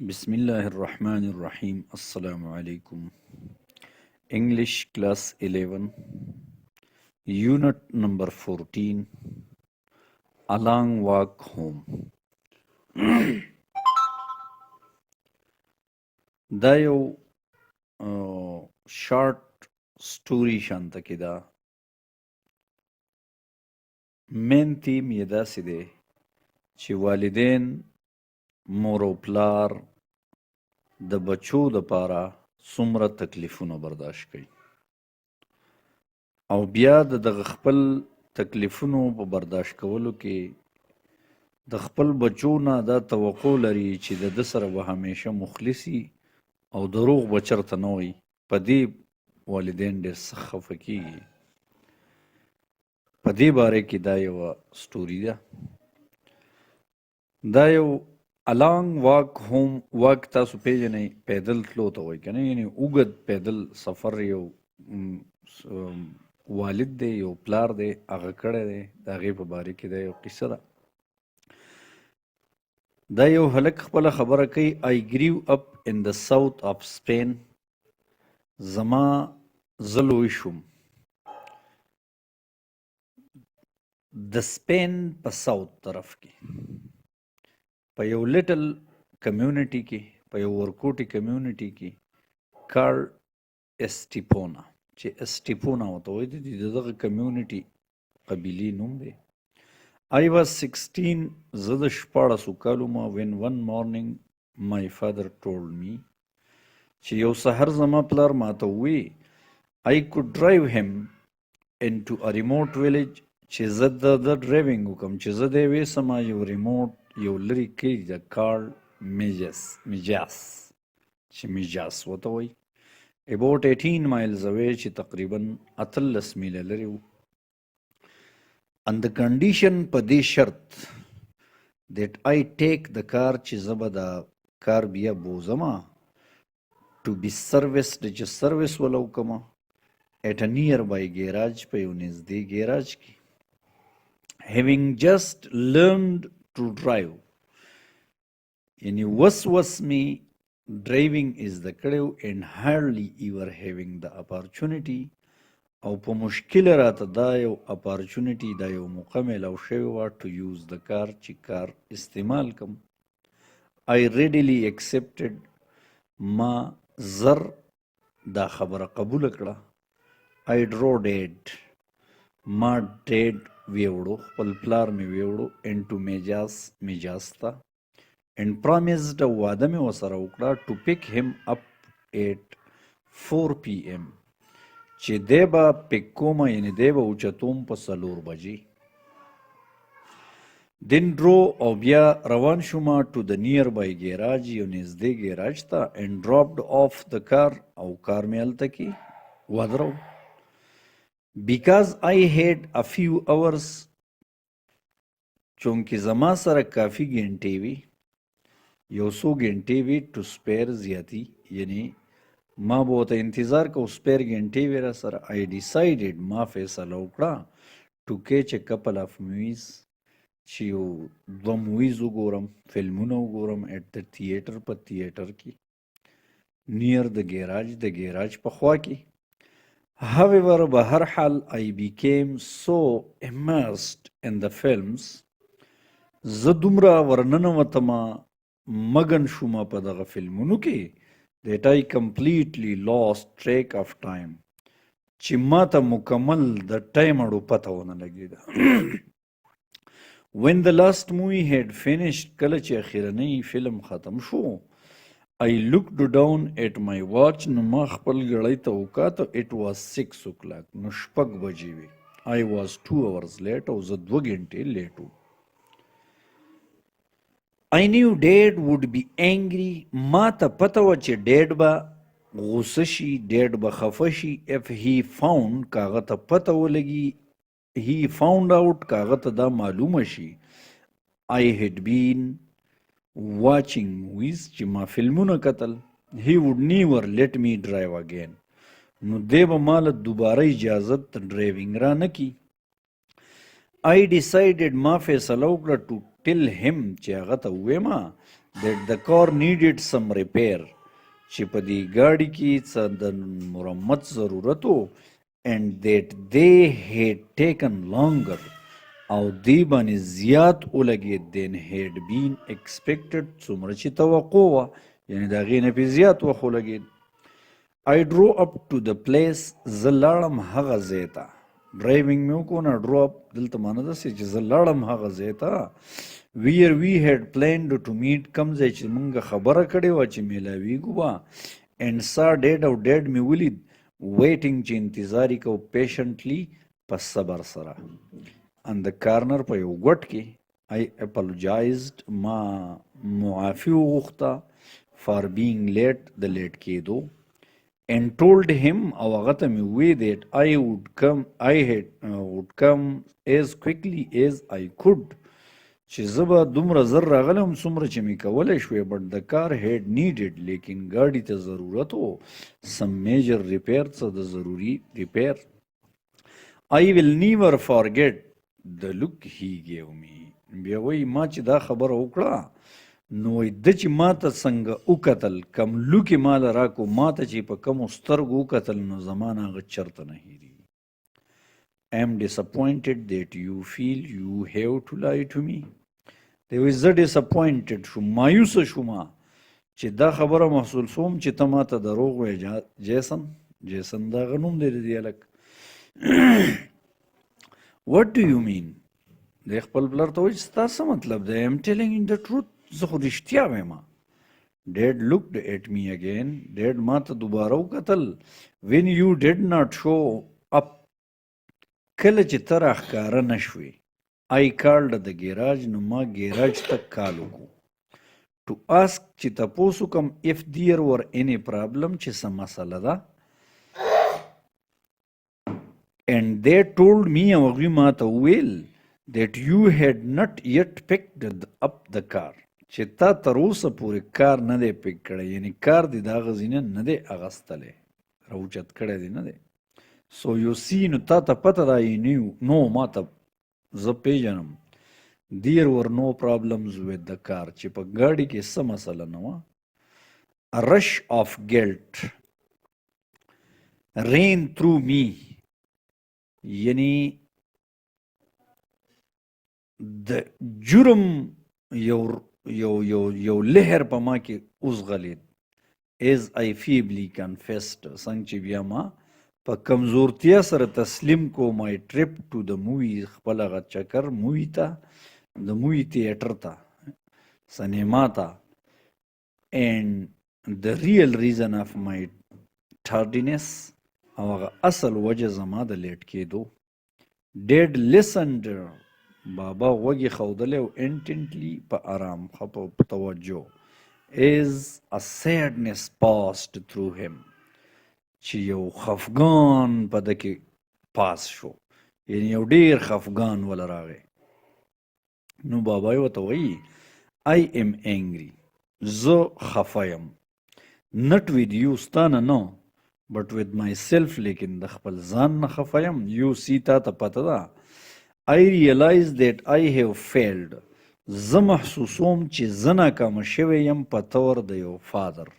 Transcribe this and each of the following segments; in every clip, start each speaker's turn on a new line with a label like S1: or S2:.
S1: بسم الله الرحمن الرحيم. السلام عليكم. English class 11 unit number 14 a long walk home. دا یو شارٹ سټوري شانته کې ده. مین تیم یې داسې دی چې والدین مور او پلار د بچو دپاره څومره تکلیفونه برداشت کوي او بیا د دغه خپل تکلیفونو په برداشت کولو کې د خپل بچو نه دا توقع لري چې د ده سره به همیشه مخلصي او دروغ به چرته نه وي. په دې والدین ډېر سخت خفه کېږي. په دې باره کې دا یوه سټوري ده. دا یو الانګ واک هوم. واک تاسو پیژنئ، پیدل تلو ته وایي که نه، یعنې اوږد پیدل سفر یو والد دی، یو پلار دی، هغه کړی دی. د هغې په باره کې دا یو قصه ده. دا یو هلک خپله خبره کوي. I grew up in the south of Spain. زما زه لوی شوم د سپین په ساوت طرف کې، په یو لیټل کمیونټي کې، په یو ورکوټي کمیونټي کې، کار اسټیپونا، چې اسټیپونا ورته وایي. د دغه کمیونټي قبیلې نوم دی. I was 16. زه د 14 کالو ما when one morning my father told me چې یو سحر زما پلار ماته ووی I could drive him into a remote village چې زه د ډرایوینګ وکړم، چې زه د یوې سمه یو ریموټ یو لرې کلي د کار میجاس چې میجاس ورته وایي about 18 miles away چې تقریبا 18 میله لرې و. and the condition په دې شرط that I take the car چې زه به د کار بیا بوزمه to be serviced چې سروس وله وکړمه at a nearby garage په یو نږدې ګیراج کې. having just learned to drive یعنی وس me driving is the کړی and hardly ever having the opportunity او په مشکل راته دا یو اپارچونیټي، دا یو موقع میلاو شوې وه to use the car چې کار استعمال کم. I readily accepted. ما زر دا خبره قبوله کړه. I drove dad. ما ډیډ ویوړو، خپل پلار مې ویوړو into میجاز ته and promised واده مې ورسره وکړه to pick him up at 4 PM چې دی به پیک کومه، یعنې دی به اوچتوم په 4 بجې. then drove او بیا روان شومه to the nearby garage یو نږدې ګیراج ته and dropped off the car او کار مې هلته کې ودرو. because I had a few hours چونکې زما سره کافي ګنټې وي، یو څو ګنټې وي to spare زیاتی، یعنی ما به ورته انتظار کو سپیر ګنټې وي را سره. I decided ما فیصله وکړه to catch a couple of movies چې یو 2 موویز وګورم، فلمونه وګورم at the theater په تیټر کې near the garage د ګیراج په خوا کې. however به هر حال I became so immersed in the films زه دومره ورننوتمه مګن شومه په دغه فلمونو کې that I completely lost track of time چې ما ته مکمل د ټایم اړو پته ونه لګېده. when the last movie had finished کله چې اخرنی فلم ختم شو I looked down at my watch نو ما خپل ګړۍ ته وکاته. it was 6 o'clock نو 6 بجې وې. I was 2 hours late او زه 2 ګنټې لیټ وم. I knew dad would be angry. ما ته پته وه چې ډیډ به غوسه شي، ډیډ به خفه شي if he found که هغه ته پته ولګي he found out که هغه ته دا معلومه شي I had been watching movies چې ما فلمونه کتل. he would never let me drive again نو دی به ماله دوباره اجازت ډرایوینګ را نه کي. I decided ما فیصله وکړه to tell him چې هغه ته ووایم that the car needed some repair چې په دې ګاډي کې څه د مرمت ضرورت و and that they had taken longer او دی باندې زیات ولګېد than had been expected څومره چې توقع وه یعنې د هغې نه پې زیات وخت ولګېد I drove up to the place زه لاړم هغه ځای ته ډرایوینګ مې وکړو نه ډرو اپ دلته معنی داسې چې زه لاړم هغه ځای ته where we had planned to meet کوم ځای چې موږ خبره کړې وه چې میلاویږو به and saw dad او dad مې ولید waiting چې انتظار یې کوو patiently په صبر سره on the corner په یو ګوټ کې I apologized ما معافي وغوښته for being late د لیټ کېدو and told him او هغه ته مې ووی that I would come as quickly as I could چې زه به دومره زر راغلم څومره چې مې کولی شوې but the car had needed لیکن ګاډي ته ضرورت و some major repair څه د ضروري repair I will never forget the look he gave me بیا وایي ما چې دا خبره وکړه نو ده چې ما ته څنګه وکتل کم لوکې ما له راکو ما ته چې په کمو سترګو وکتل نو زما نه هغه چرته نه هېرېږي I am disappointed that you feel you have to lie to me دی وایي زه disappointed شوم مایوسه شومه چې دا خبره محصول سوم چې ته ما ته دروغ وایې جیسن دا هغه نوم دی د دې هلک What do you mean دی خپل پلار ته وایي چې ستا څه مطلب دی I am telling you the truth زه خو رښتیا وایم Dad looked at me again Dad ما ته دوباره وکتل when you did not show up کله چې ته راښکاره نه شوې I called the garage نو ما ګیراج ته کال وکړو to ask چې تپوس وکړم if there were any problem چې څه مسله ده and they told me او هغوی ما ته وویل that you had not yet picked up the car چې تا تر اوسه پورې کار نه دی پیک کړی یعنی کار دی د هغه ځینه نه دی اغستلی راوچت کړی دی نه دی سو یو سی نو تا ته پته ده نو ما ته زه پیژنم دیر ور نو پرابلمز with the car چې په ګاډي کې څه مسله نه وه a rush of guilt ran through me یعنی د جرم یو لهر په ما کې اوسغلید as I feebly confessed څنګه چې بیا ما په کمزورتیا سره تسلیم کو my trip to the movie خپل هغه چکر مووي ته د مووي تیاتر ته سینما ته and the real reason of my tardiness او هغه اصل وجه زما د لیټ کېدو Dad listened بابا وږي ښودلی او intently په آرام په توجه as a sadness passed through him چې یو خفګان په ده کې پاس شو یعنی یو ډېر خفګان وله راغی نو بابا یې ورته وایي I am angry زه خفه یم not with you ستانه نه but with myself لیکن د خپل ځان نه خفه یم یو سی تا ته پته ده I realize that I have failed زه محسوسوم چې زه ناکامه شوی یم په طور د یو فادر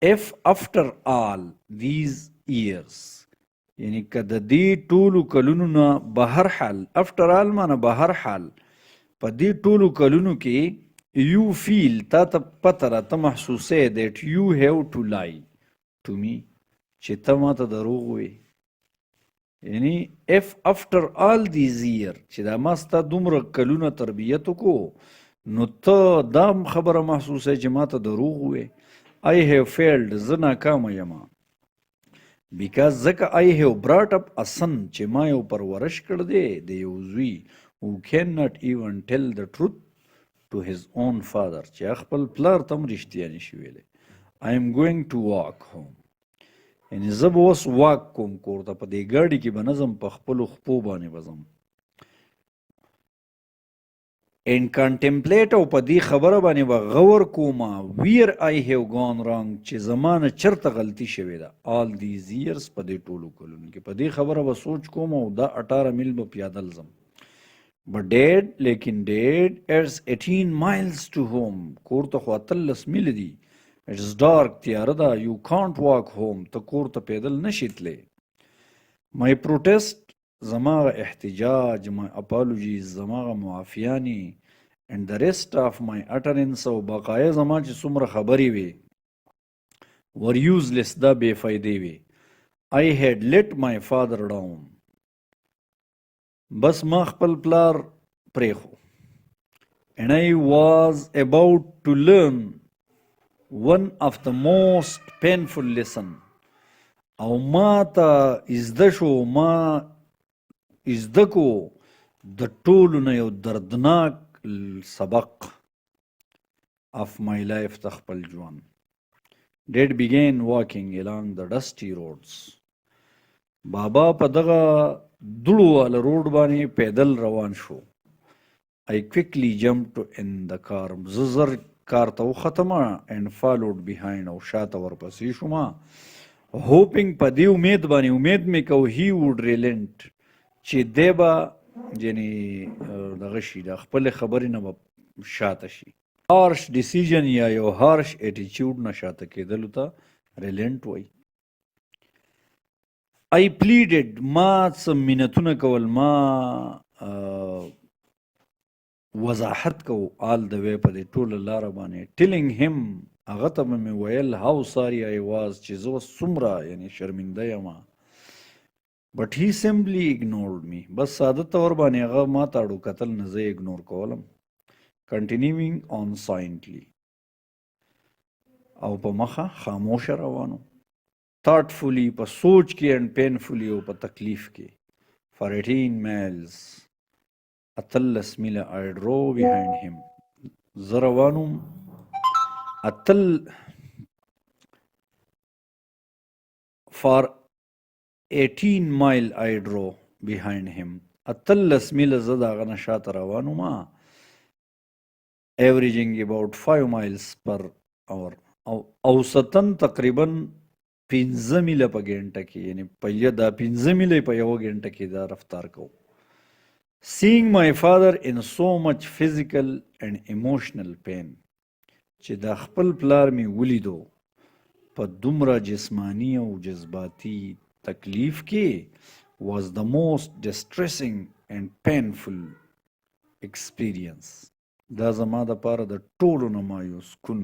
S1: if after all these years یعنی که د دې ټولو کلونو نه بهر حال after all معنی بهر حال په دې ټولو کلونو کې you feel تا ته پته را ته محسوسه that you have to lie to me چې ته ما ته دروغ وایې یعنی if after all these years چې دا ما ستا دومره کلونه تربیت وکړو نو ته دا خبره محسوسه چې ما ته دروغ وایې I have failed زه ناکامه یم because ځکه I have brought up a son چې ما یو پرورش کړ دی د یو زوی who cannot even tell the truth to his own father چې خپل پلار ته هم رښتیا نشي ویلی I am going to walk home یعنی زه به اوس واک کوم کور ته په دې ګاډي کې به نظم په خپلو خپو باندې به ځم and contemplate او په دې خبره باندې به غور کومه where I have gone wrong چې زما نه چېرته غلطي شوې ده all these years په دې ټولو کلونو کې په دې خبره به سوچ کوم او دا 18 میل به پیادل ځم But dad, lekin dad, it's 18 miles to home. Kor ta khwa tallas mil di. It's dark, tiyara da. You can't walk home. Ta kor ta pedal nashitle. My protest, zamaga ihtijaj, my apologies, zamaga muafiyani, and the rest of my utterance of baqaya zama چې څومره خبرې وي were useless دا بے فایدې وي. I had let my father down. بس ما خپل پلار پریخو. And I was about to learn one of the most painful lesson. او ما ته ازده شو ما ازده کو د ټولو نه یو دردناک سبق of my life د خپل ژوند. Dad began walking along the dusty roads. بابا په دغه دوړو والا روډ باندې پیدل روان شو. I quickly jumped in the car. زه زر کار ته وختمه and followed behind او شاته ورپسې شوم. Hoping په دې امید باندې امید مې کو he would relent چې دی به یعنې دغه شي د خپلې خبرې نه به شاته شي. harsh decision یا یو harsh attitude نه شاته کېدلو ته relent وایي. I pleaded ما څه منتونه کول ما وضاحت کو all the way په دې ټوله لاره باندې telling him هغه ته به مې ویل how sorry I was چې زه اوس څومره یعنې شرمنده یم. But he simply ignored me. بس ساده طور باندې هغه ما ته اړو کتل نه زه اګنور کولم. Continuing on silently او په مخه خاموشه روانو. Thoughtfully په سوچ کې and painfully او په تکلیف کې. For 18 miles اتلس میله I drove behind him. زه روانم for 18 mile I drove behind him. اتلس میله زه د هغه نه شاته روانم averaging about 5 miles per hour او اوسطن تقریبا 15 میله په ګنټه کې یعنی په دا 15 میله په یو ګنټه کې دا رفتار کوم. Seeing my father in so much physical and emotional pain چې دا خپل پلار می ولیدو په دومره جسمانی او جذباتی تکلیف کې was the most distressing and painful experience. دا زما د پاره د ټولو نه مایوس کن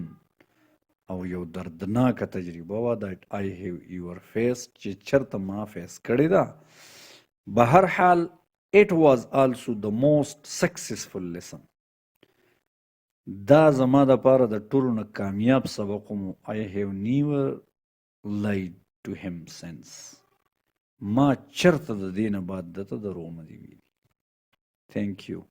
S1: او یو دردناکه تجربه وه that I have ever faced چې چرته ما فیس کړې ده. به هر حال it was also the most successful lesson. دا زما د پاره د ټولو نه کامیاب سبق ومو. I have never lied to him since. ما چرته د دې نه بعد دته دروغ نه دي ویلي. Thank you.